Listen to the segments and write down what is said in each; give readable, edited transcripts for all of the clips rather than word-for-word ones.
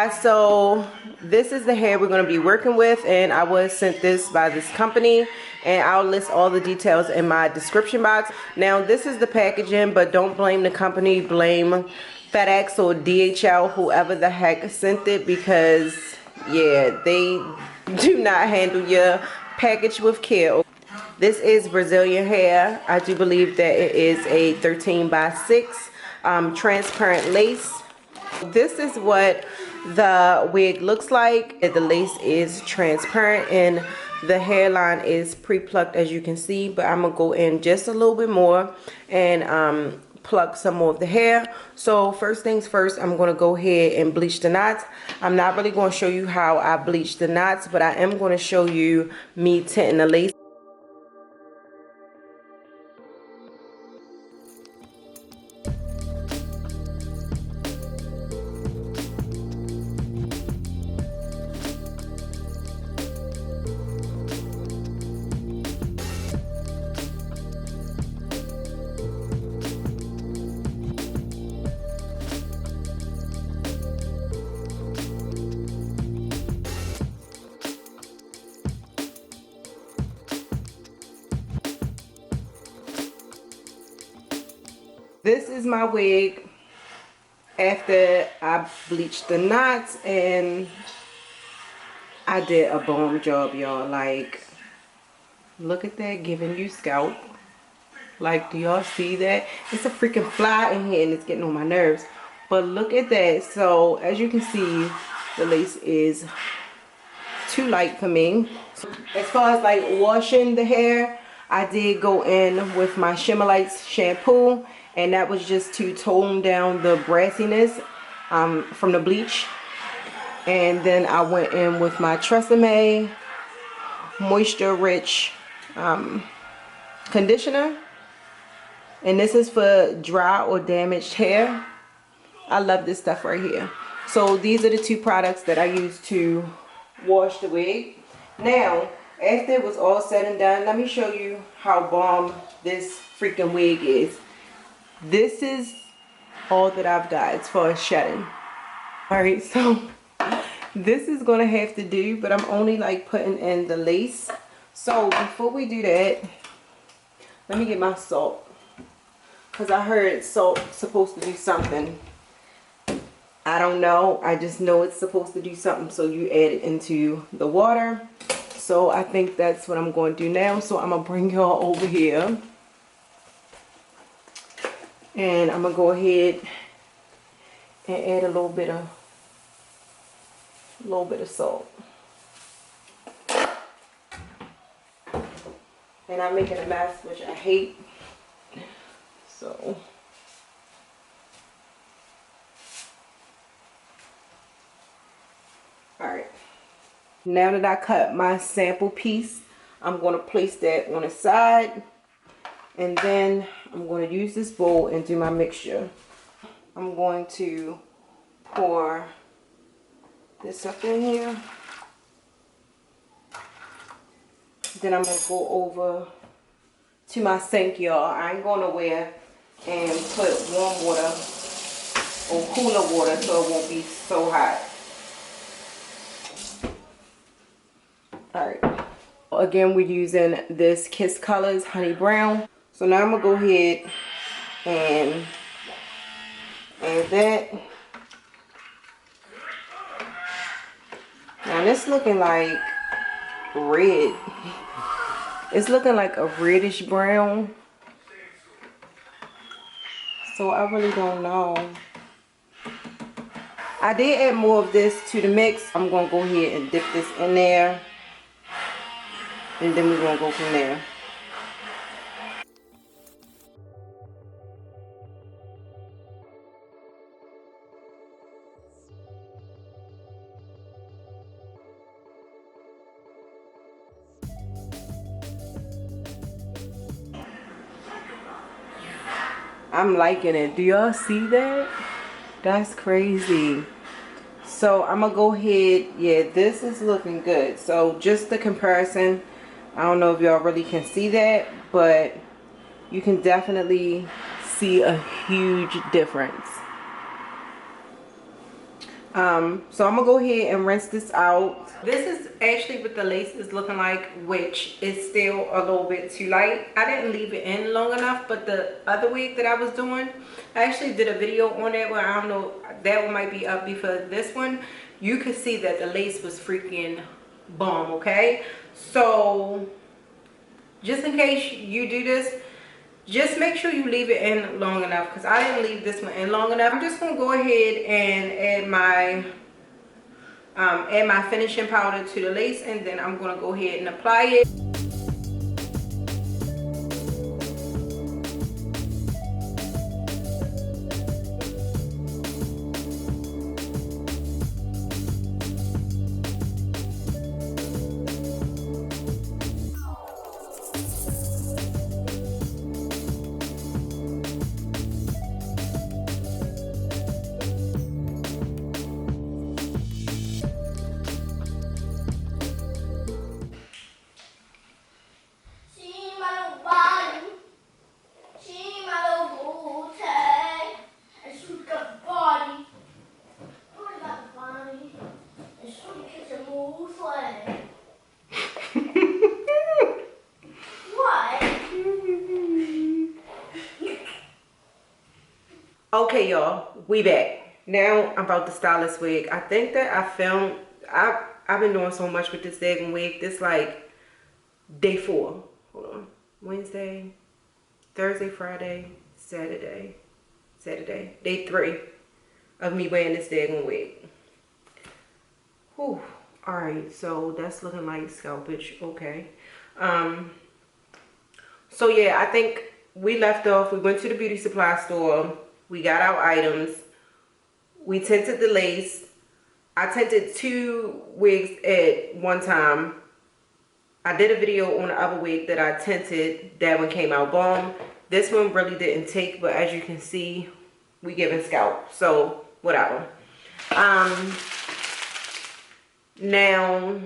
guys, so this is the hair we're going to be working with, and I was sent this by this company, and I'll list all the details in my description box. Now this is the packaging, but don't blame the company, blame FedEx or DHL, whoever the heck sent it, because yeah, they do not handle your package with care. This is Brazilian hair. I do believe that it is a 13 by 6 transparent lace. This is what the wig looks like. The lace is transparent and the hairline is pre-plucked, as you can see, but I'm gonna go in just a little bit more and pluck some more of the hair. So first things first, I'm gonna go ahead and bleach the knots. I'm not really gonna show you how I bleach the knots, but I am gonna show you me tinting the lace. This is my wig after I bleached the knots, and I did a bomb job, y'all. Like, look at that, giving you scalp. Like, do y'all see that? It's a freaking fly in here and it's getting on my nerves. But look at that. So as you can see, the lace is too light for me. As far as like washing the hair, I did go in with my Shimmer Lights shampoo, and that was just to tone down the brassiness from the bleach. And then I went in with my Tresemme moisture rich conditioner, and this is for dry or damaged hair. I love this stuff right here. So these are the two products that I use to wash the wig. Now after it was all said and done, let me show you how bomb this freaking wig is. This is all that I've got as far as shedding. Alright, so this is gonna have to do, but I'm only like putting in the lace. So before we do that, let me get my salt, because I heard salt supposed to do something. I don't know, I just know it's supposed to do something, so you add it into the water. So I think that's what I'm going to do now. So I'm gonna bring y'all over here, and I'm gonna go ahead and add a little bit of salt. And I'm making a mess, which I hate. So alright, now that I cut my sample piece, I'm going to place that on the side, and then I'm going to use this bowl and do my mixture. I'm going to pour this up in here. Then I'm going to go over to my sink, y'all. I ain't going nowhere, and put warm water or cooler water so it won't be so hot. Alright. Again, we're using this Kiss Colors Honey Brown. So now I'm going to go ahead and add that. Now this looking like red. It's looking like a reddish brown. So I really don't know. I did add more of this to the mix. I'm going to go ahead and dip this in there, and then we're going to go from there. I'm liking it. Do y'all see that? That's crazy. So I'm gonna go ahead. Yeah, this is looking good. So just the comparison, I don't know if y'all really can see that, but you can definitely see a huge difference. So I'm gonna go ahead and rinse this out. This is actually what the lace is looking like, which is still a little bit too light. I didn't leave it in long enough, but the other wig that I was doing, I actually did a video on that one. I don't know, that one might be up before this one. You could see that the lace was freaking bomb, okay? So just in case you do this, just make sure you leave it in long enough, because I didn't leave this one in long enough. I'm just gonna go ahead and add my finishing powder to the lace, and then I'm gonna go ahead and apply it. Okay, y'all, we back. Now I'm about to style this wig. I think that I've been doing so much with this daggone wig. This like day 4. Hold on. Wednesday, Thursday, Friday, Saturday. Day 3 of me wearing this daggone wig. Whew. Alright, so that's looking like scalpage. Okay. So yeah, I think we left off. We went to the beauty supply store. We got our items. We tinted the lace. I tinted 2 wigs at one time. I did a video on the other wig that I tinted. That one came out bomb. This one really didn't take, but as you can see, we giving scalp. So whatever. Now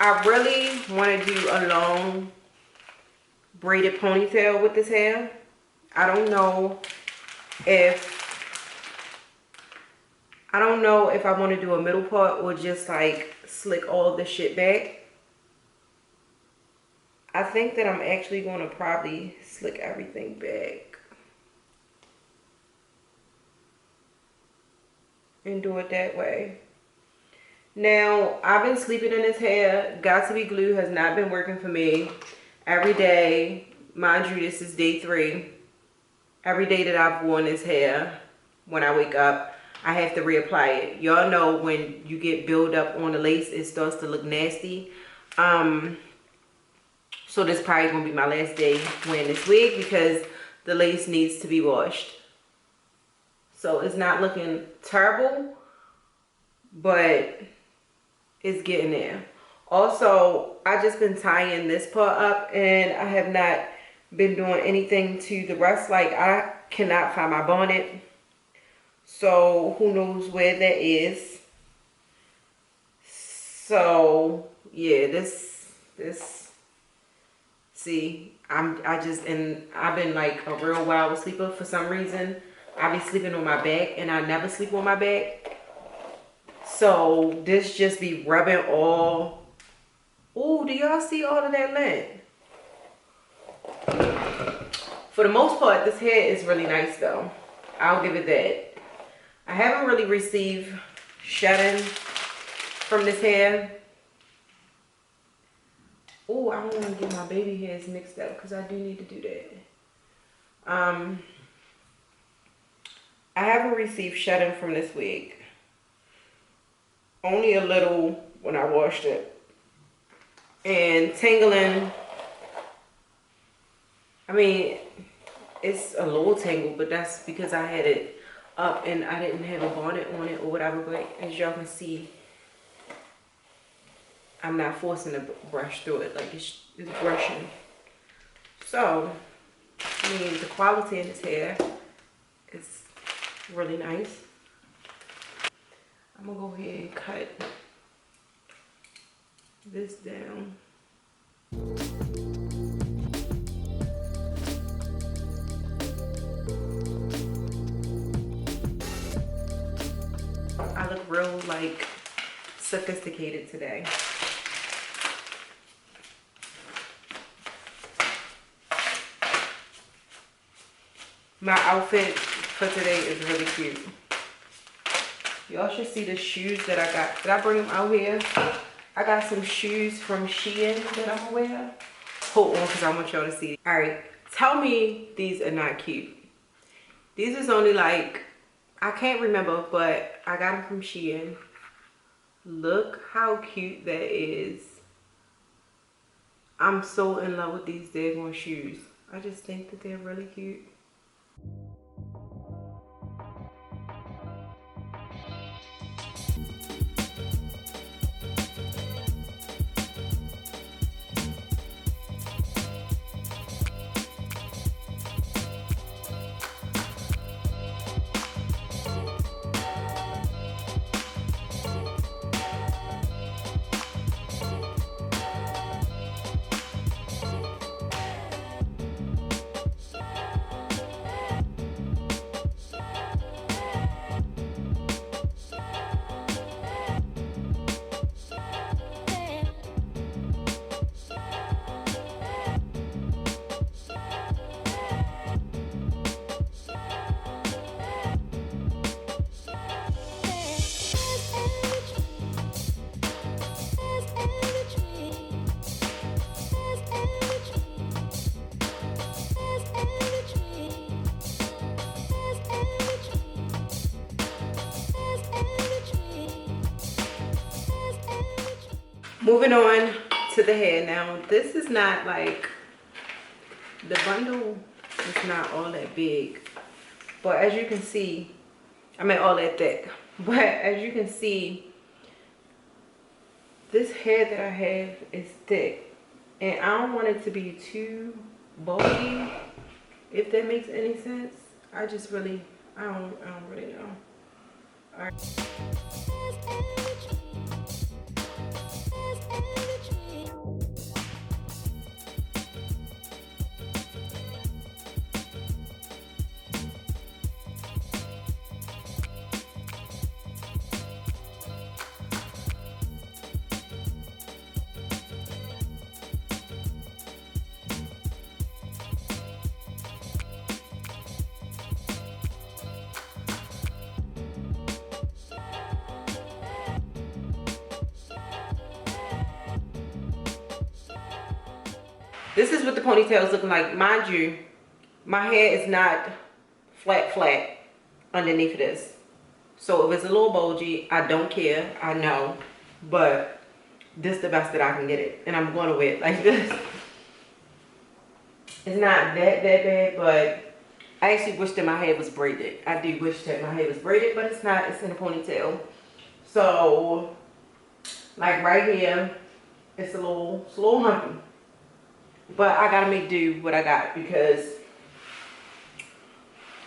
I really want to do a long braided ponytail with this hair. I don't know if I want to do a middle part or just like slick all the shit back. I think that I'm actually going to probably slick everything back and do it that way. Now, I've been sleeping in this hair. Got to Be Glue has not been working for me. Every day, mind you, this is day 3. Every day that I've worn this hair, when I wake up, I have to reapply it. Y'all know when you get build up on the lace, it starts to look nasty. So this probably gonna be my last day wearing this wig because the lace needs to be washed. So it's not looking terrible, but it's getting there. Also, I just been tying this part up and I have not been doing anything to the rest. Like, I cannot find my bonnet, so who knows where that is. So yeah, this see, I've been like a real wild sleeper for some reason. I be sleeping on my back and I never sleep on my back, so this just be rubbing all. Oh, do y'all see all of that lint? For the most part, this hair is really nice though. I'll give it that. I haven't really received shedding from this hair. Oh, I don't want to get my baby hairs mixed up because I do need to do that. I haven't received shedding from this wig. Only a little when I washed it. And tangling, I mean, it's a little tangled, but that's because I had it up and I didn't have a bonnet on it or whatever. But as y'all can see, I'm not forcing the brush through it, like it's brushing. So, I mean, the quality in this hair is really nice. I'm gonna go ahead and cut this down. sophisticated today. My outfit for today is really cute. Y'all should see the shoes that I got. Did I bring them out here? I got some shoes from Shein that I'm gonna wear. Hold on, because I want y'all to see. All right, tell me these are not cute. These is only like, I can't remember, but I got them from Shein. Look how cute that is. I'm so in love with these daggone shoes. I just think that they're really cute. Moving on to the hair. Now, this is not like, the bundle is not all that big. But as you can see, I mean all that thick. But as you can see, this hair that I have is thick. And I don't want it to be too bulky, if that makes any sense. I just really, I don't really know. All right. This is what the ponytail is looking like. Mind you, my hair is not flat underneath of this. So if it's a little bulgy, I don't care. I know. But this is the best that I can get it. And I'm going to wear it like this. It's not that bad, but I actually wish that my hair was braided. I do wish that my hair was braided, but it's not. It's in a ponytail. So, like right here, it's a little humpy. But I gotta make do what I got because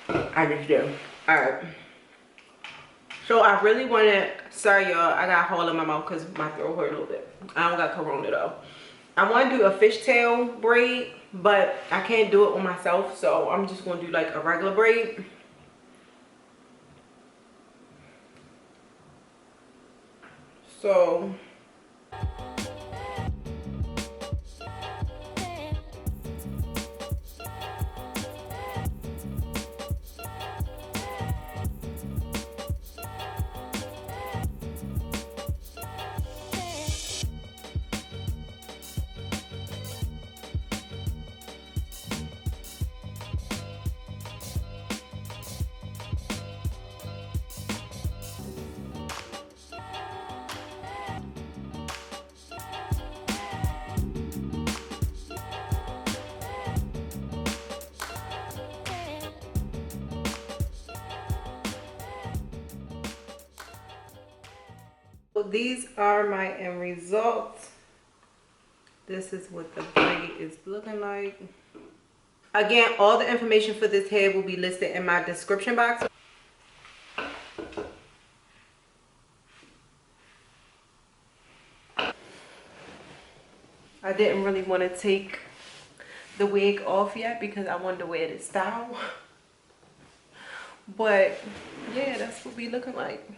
I just do. Alright. So I really wanna, sorry y'all, I got a hole in my mouth because my throat hurt a little bit. I don't got corona though. I wanna do a fishtail braid, but I can't do it on myself, so I'm just gonna do like a regular braid. So these are my end results. This is what the braid is looking like. Again, all the information for this hair will be listed in my description box. I didn't really want to take the wig off yet because I wanted to wear this style. But yeah, that's what we looking like.